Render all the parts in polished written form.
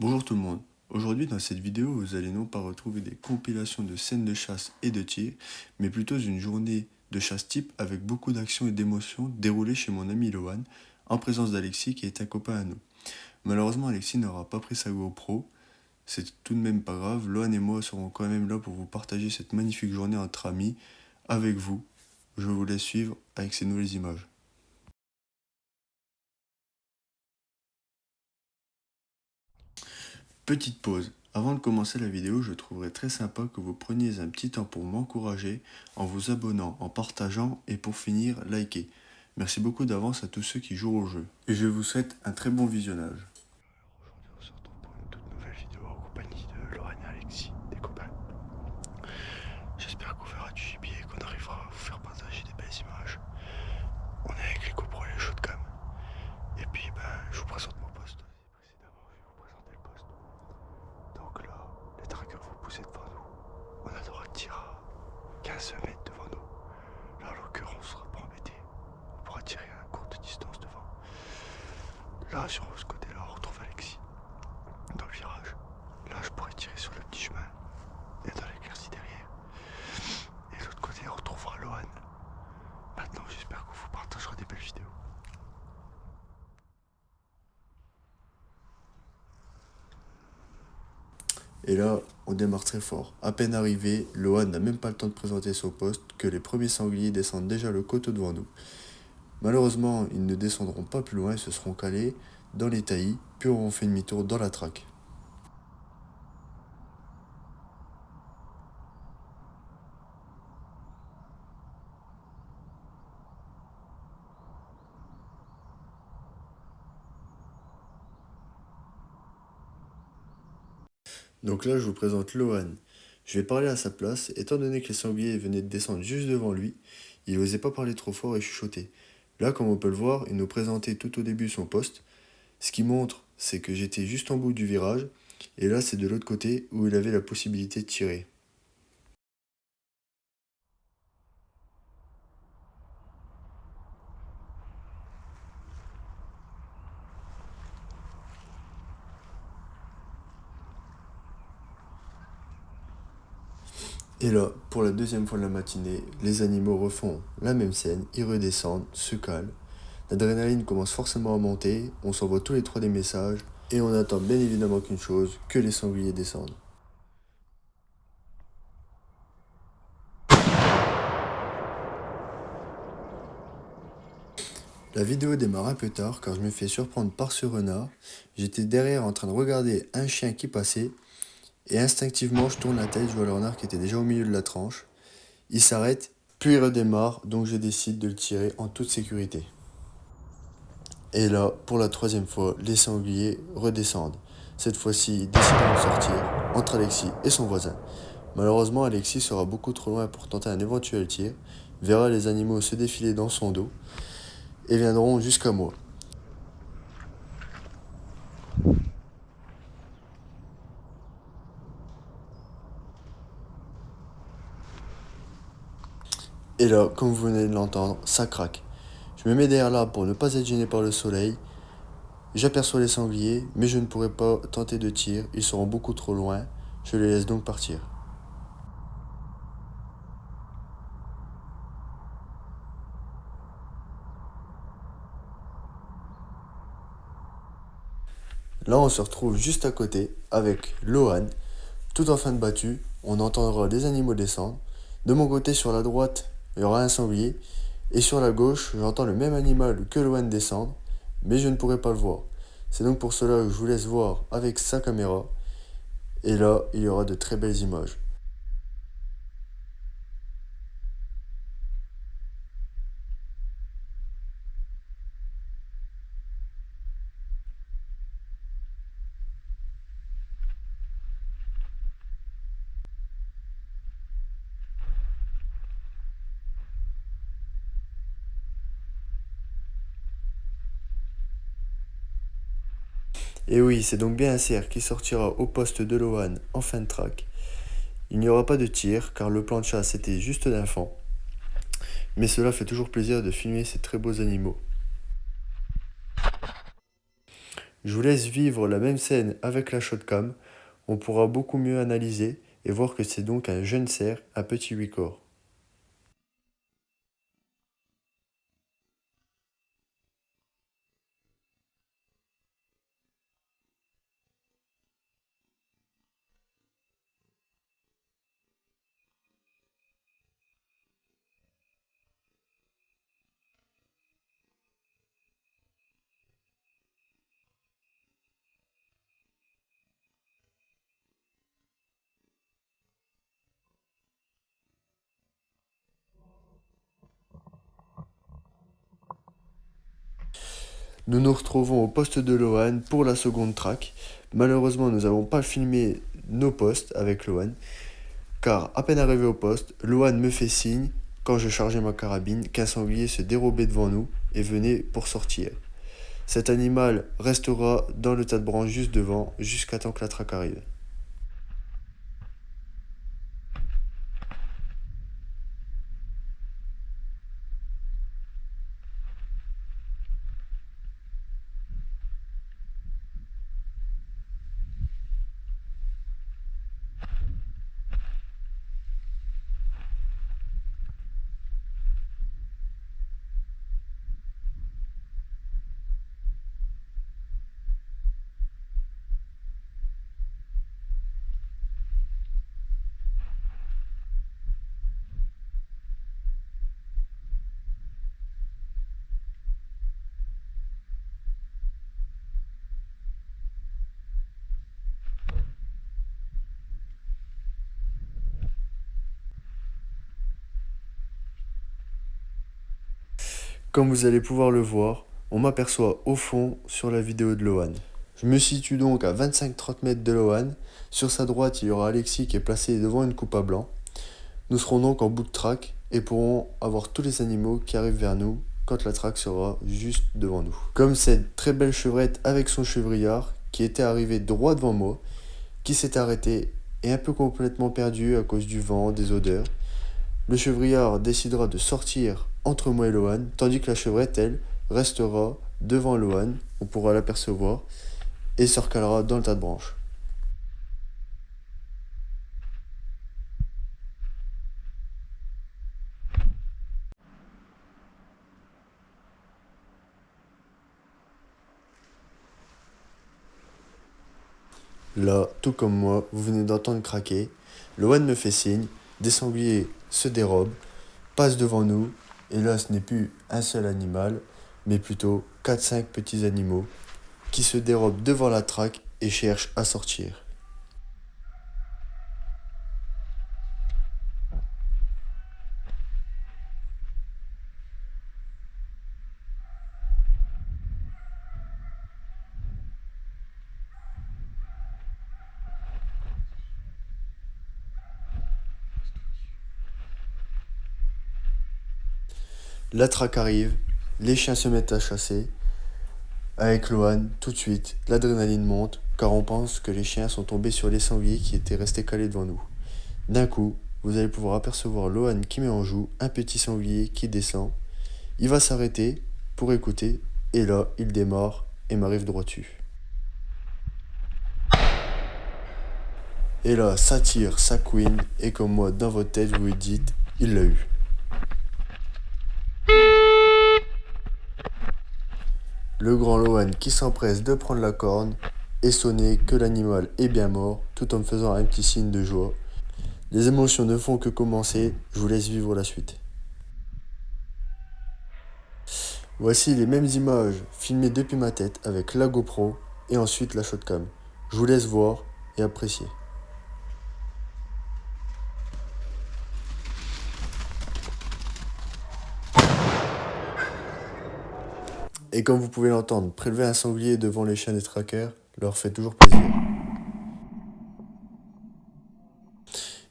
Bonjour tout le monde. Aujourd'hui dans cette vidéo, vous allez non pas retrouver des compilations de scènes de chasse et de tir, mais plutôt une journée de chasse type avec beaucoup d'actions et d'émotions déroulées chez mon ami Lohan, en présence d'Alexis qui est un copain à nous. Malheureusement, Alexis n'aura pas pris sa GoPro, c'est tout de même pas grave, Lohan et moi serons quand même là pour vous partager cette magnifique journée entre amis avec vous. Je vous laisse suivre avec ces nouvelles images. Petite pause. Avant de commencer la vidéo, je trouverais très sympa que vous preniez un petit temps pour m'encourager en vous abonnant, en partageant et pour finir, liker. Merci beaucoup d'avance à tous ceux qui jouent au jeu. Et je vous souhaite un très bon visionnage. Aujourd'hui, on se retrouve pour une toute nouvelle vidéo en compagnie de Laurent et Alexis, des copains. J'espère qu'on verra du gibier et qu'on arrivera à vous faire partager des belles images. On est avec les GoPro et les shotcam. Et puis, je vous présente mon poste. Précédemment, je vais vous présenter le poste. Donc là, les trackers vous poussez devant nous. On a le droit de tirer à 15 mètres devant nous. Là, en l'occurrence, on ne sera pas embêté. On pourra tirer à courte distance devant. Là, sur ce côté-là, on retrouve Alexis. Dans le virage. Là, je pourrais tirer sur le petit chemin et dans l'éclaircie derrière. Et de l'autre côté, on retrouvera Lohan. Maintenant, j'espère qu'on vous partagera des belles vidéos. Et là, on démarre très fort. À peine arrivé, Lohan n'a même pas le temps de présenter son poste que les premiers sangliers descendent déjà le coteau devant nous. Malheureusement, ils ne descendront pas plus loin et se seront calés dans les taillis, puis auront fait demi-tour dans la traque. Donc là, je vous présente Lohan. Je vais parler à sa place, étant donné que les sangliers venaient de descendre juste devant lui, il n'osait pas parler trop fort et chuchoter. Là, comme on peut le voir, il nous présentait tout au début son poste. Ce qui montre, c'est que j'étais juste en bout du virage, et là, c'est de l'autre côté où il avait la possibilité de tirer. Et là, pour la deuxième fois de la matinée, les animaux refont la même scène, ils redescendent, se calent. L'adrénaline commence forcément à monter, on s'envoie tous les trois des messages, et on attend bien évidemment qu'une chose, que les sangliers descendent. La vidéo démarre un peu tard car je me fais surprendre par ce renard. J'étais derrière en train de regarder un chien qui passait, et instinctivement je tourne la tête, je vois le renard qui était déjà au milieu de la tranche. Il s'arrête, puis il redémarre, donc je décide de le tirer en toute sécurité. Et là, pour la troisième fois, les sangliers redescendent. Cette fois-ci, décidant de sortir entre Alexis et son voisin. Malheureusement, Alexis sera beaucoup trop loin pour tenter un éventuel tir, verra les animaux se défiler dans son dos et viendront jusqu'à moi. Et là, comme vous venez de l'entendre, ça craque. Je me mets derrière l'arbre pour ne pas être gêné par le soleil. J'aperçois les sangliers, mais je ne pourrai pas tenter de tir, ils seront beaucoup trop loin. Je les laisse donc partir. Là, on se retrouve juste à côté avec Lohan. Tout en fin de battue, on entendra les animaux descendre. De mon côté, sur la droite, il y aura un sanglier. Et sur la gauche, j'entends le même animal que Lohan descendre, mais je ne pourrai pas le voir. C'est donc pour cela que je vous laisse voir avec sa caméra. Et là, il y aura de très belles images. Et oui, c'est donc bien un cerf qui sortira au poste de Lohan en fin de track. Il n'y aura pas de tir car le plan de chasse était juste d'enfant. Mais cela fait toujours plaisir de filmer ces très beaux animaux. Je vous laisse vivre la même scène avec la shotcam. On pourra beaucoup mieux analyser et voir que c'est donc un jeune cerf à petit 8 corps. Nous nous retrouvons au poste de Lohan pour la seconde track. Malheureusement, nous n'avons pas filmé nos postes avec Lohan, car à peine arrivé au poste, Lohan me fait signe, quand je chargeais ma carabine, qu'un sanglier se dérobait devant nous et venait pour sortir. Cet animal restera dans le tas de branches juste devant, jusqu'à temps que la traque arrive. Comme vous allez pouvoir le voir, on m'aperçoit au fond sur la vidéo de Lohan. Je me situe donc à 25-30 mètres de Lohan. Sur sa droite, il y aura Alexis qui est placé devant une coupe à blanc. Nous serons donc en bout de track et pourrons avoir tous les animaux qui arrivent vers nous quand la traque sera juste devant nous. Comme cette très belle chevrette avec son chevrillard qui était arrivé droit devant moi, qui s'est arrêté et un peu complètement perdu à cause du vent, des odeurs. Le chevrillard décidera de sortir entre moi et Lohan, tandis que la chevrette, elle, restera devant Lohan, on pourra l'apercevoir, et se recalera dans le tas de branches. Là, tout comme moi, vous venez d'entendre craquer. Lohan me fait signe, des sangliers se dérobent, passent devant nous, et là ce n'est plus un seul animal, mais plutôt 4-5 petits animaux qui se dérobent devant la traque et cherchent à sortir. La traque arrive, les chiens se mettent à chasser. Avec Lohan, tout de suite, l'adrénaline monte, car on pense que les chiens sont tombés sur les sangliers qui étaient restés calés devant nous. D'un coup, vous allez pouvoir apercevoir Lohan qui met en joue un petit sanglier qui descend. Il va s'arrêter pour écouter, et là, il démarre et m'arrive droit dessus. Et là, ça tire, ça couine, et comme moi, dans votre tête, vous vous dites, il l'a eu. Le grand Lohan qui s'empresse de prendre la corne et sonner que l'animal est bien mort, tout en me faisant un petit signe de joie. Les émotions ne font que commencer, je vous laisse vivre la suite. Voici les mêmes images filmées depuis ma tête avec la GoPro et ensuite la shotcam. Je vous laisse voir et apprécier. Et comme vous pouvez l'entendre, prélever un sanglier devant les chiens des trackers leur fait toujours plaisir.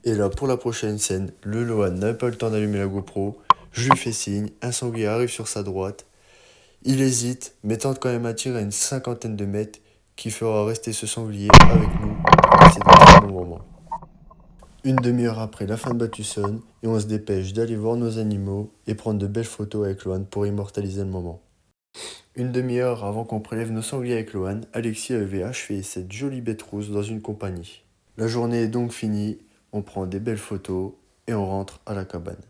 Et là, pour la prochaine scène, le Lohan n'a pas le temps d'allumer la GoPro. Je lui fais signe, un sanglier arrive sur sa droite. Il hésite, mais tente quand même à tirer à une 50aine de mètres, qui fera rester ce sanglier avec nous pour passer de très bons moments. Une demi-heure après, la fin de battue sonne et on se dépêche d'aller voir nos animaux et prendre de belles photos avec Lohan pour immortaliser le moment. Une demi-heure avant qu'on prélève nos sangliers avec Lohan, Alexis avait achevé cette jolie bête rousse dans une compagnie. La journée est donc finie, on prend des belles photos et on rentre à la cabane.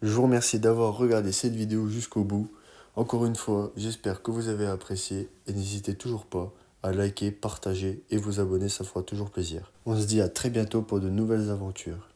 Je vous remercie d'avoir regardé cette vidéo jusqu'au bout. Encore une fois, j'espère que vous avez apprécié et n'hésitez toujours pas à liker, partager et vous abonner, ça fera toujours plaisir. On se dit à très bientôt pour de nouvelles aventures.